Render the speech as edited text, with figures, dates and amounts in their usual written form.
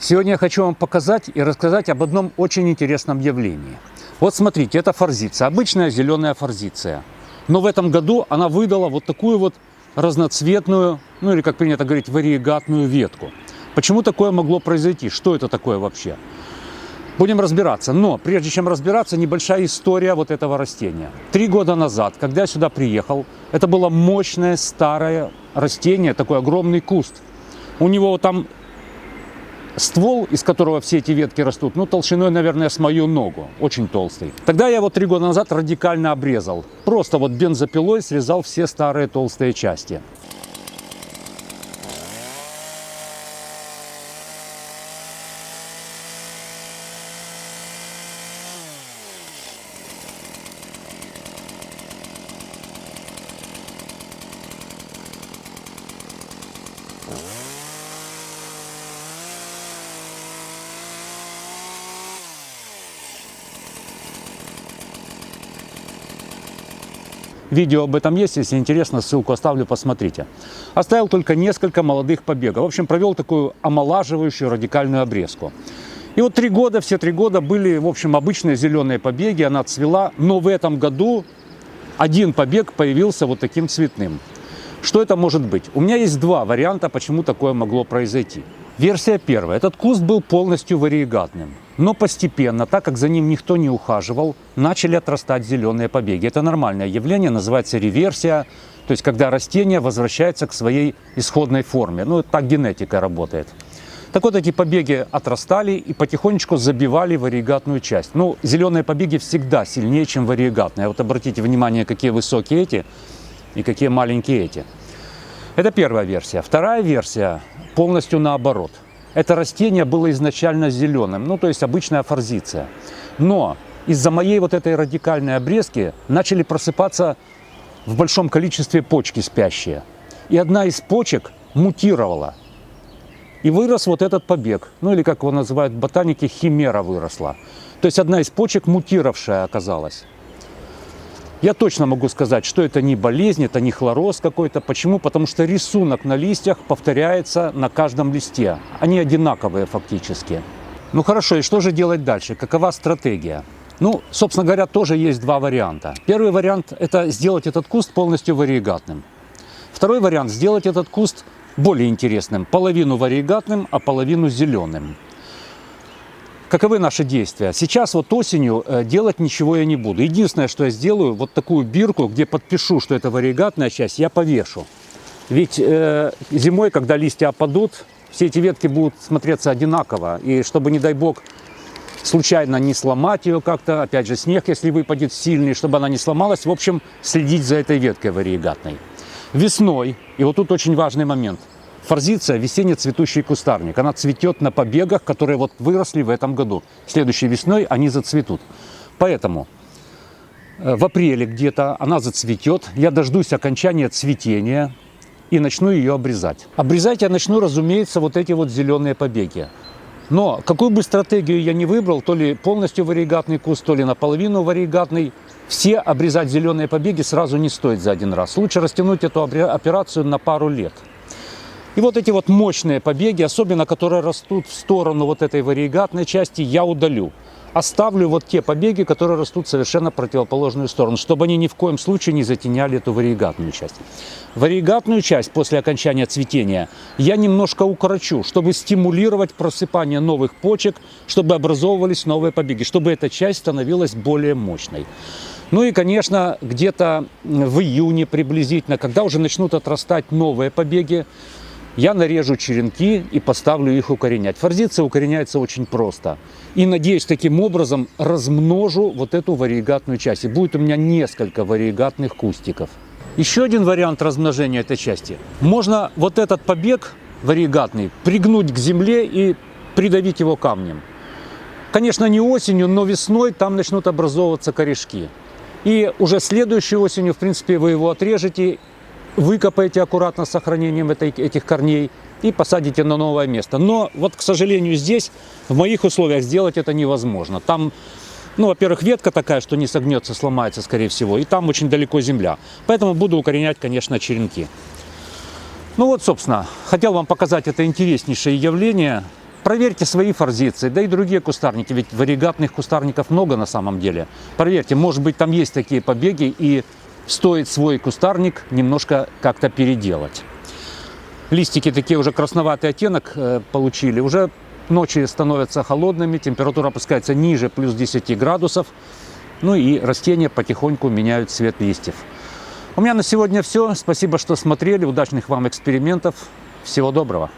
Сегодня я хочу вам показать и рассказать об одном очень интересном явлении. Вот смотрите, это форзиция, обычная зеленая форзиция. Но в этом году она выдала вот такую вот разноцветную, ну или как принято говорить, вариегатную ветку. Почему такое могло произойти? Что это такое вообще? Будем разбираться. Но прежде чем разбираться, небольшая история вот этого растения. 3 года назад, когда я сюда приехал, это было мощное старое растение, такой огромный куст. У него там ствол, из которого все эти ветки растут, ну, толщиной, наверное, с мою ногу. Очень толстый. Тогда я его 3 года назад радикально обрезал. Просто вот бензопилой срезал все старые толстые части. Видео об этом есть, если интересно, ссылку оставлю, посмотрите. Оставил только несколько молодых побегов. В общем, провел такую омолаживающую радикальную обрезку. И вот 3 года, все 3 года были, в общем, обычные зеленые побеги, она цвела. Но в этом году один побег появился вот таким цветным. Что это может быть? У меня есть 2 варианта, почему такое могло произойти. Версия первая. Этот куст был полностью вариегатным. Но постепенно, так как за ним никто не ухаживал, начали отрастать зеленые побеги. Это нормальное явление, называется реверсия. То есть, когда растение возвращается к своей исходной форме. Ну, так генетика работает. Так вот, эти побеги отрастали и потихонечку забивали вариегатную часть. Ну, зеленые побеги всегда сильнее, чем вариегатные. Вот обратите внимание, какие высокие эти и какие маленькие эти. Это первая версия. Вторая версия полностью наоборот. Это растение было изначально зеленым, ну то есть обычная форзиция. Но из-за моей вот этой радикальной обрезки начали просыпаться в большом количестве почки спящие. И одна из почек мутировала. И вырос вот этот побег. Ну или как его называют ботаники, химера выросла. То есть одна из почек мутировавшая оказалась. Я точно могу сказать, что это не болезнь, это не хлороз какой-то. Почему? Потому что рисунок на листьях повторяется на каждом листе. Они одинаковые фактически. Ну хорошо, и что же делать дальше? Какова стратегия? Ну, собственно говоря, тоже есть 2 варианта. Первый вариант – это сделать этот куст полностью вариегатным. Второй вариант – сделать этот куст более интересным. Половину вариегатным, а половину зеленым. Каковы наши действия? Сейчас вот осенью делать ничего я не буду. Единственное, что я сделаю, вот такую бирку, где подпишу, что это вариегатная часть, я повешу. Ведь зимой, когда листья опадут, все эти ветки будут смотреться одинаково. И чтобы, не дай бог, случайно не сломать ее как-то, опять же, снег, если выпадет сильный, чтобы она не сломалась, в общем, следить за этой веткой вариегатной. Весной, и вот тут очень важный момент, форзиция – весенне-цветущий кустарник. Она цветет на побегах, которые вот выросли в этом году. Следующей весной они зацветут. Поэтому в апреле где-то она зацветет. Я дождусь окончания цветения и начну ее обрезать. Обрезать я начну, разумеется, вот эти вот зеленые побеги. Но какую бы стратегию я ни выбрал, то ли полностью вариегатный куст, то ли наполовину вариегатный, все обрезать зеленые побеги сразу не стоит за один раз. Лучше растянуть эту операцию на пару лет. И вот эти вот мощные побеги, особенно которые растут в сторону вот этой вариегатной части, я удалю. Оставлю вот те побеги, которые растут в совершенно противоположную сторону, чтобы они ни в коем случае не затеняли эту вариегатную часть. Вариегатную часть после окончания цветения я немножко укорочу, чтобы стимулировать просыпание новых почек, чтобы образовывались новые побеги, чтобы эта часть становилась более мощной. Ну и, конечно, где-то в июне приблизительно, когда уже начнут отрастать новые побеги, я нарежу черенки и поставлю их укоренять. Форзиция укореняется очень просто. И, надеюсь, таким образом размножу вот эту вариегатную часть. И будет у меня несколько вариегатных кустиков. Еще один вариант размножения этой части. Можно вот этот побег вариегатный пригнуть к земле и придавить его камнем. Конечно, не осенью, но весной там начнут образовываться корешки. И уже следующей осенью, в принципе, вы его отрежете, выкопаете аккуратно с сохранением этих корней и посадите на новое место. Но вот, к сожалению, здесь, в моих условиях, сделать это невозможно. Там, ну, во-первых, ветка такая, что не согнется, сломается, скорее всего, и там очень далеко земля. Поэтому буду укоренять, конечно, черенки. Ну вот, собственно, хотел вам показать это интереснейшее явление. Проверьте свои форзиции, да и другие кустарники, ведь варигатных кустарников много на самом деле. Проверьте, может быть, там есть такие побеги, и стоит свой кустарник немножко как-то переделать. Листики такие уже красноватый оттенок получили, уже ночи становятся холодными, температура опускается ниже плюс 10 градусов, ну и растения потихоньку меняют цвет листьев. У меня на сегодня все, спасибо, что смотрели, удачных вам экспериментов, всего доброго.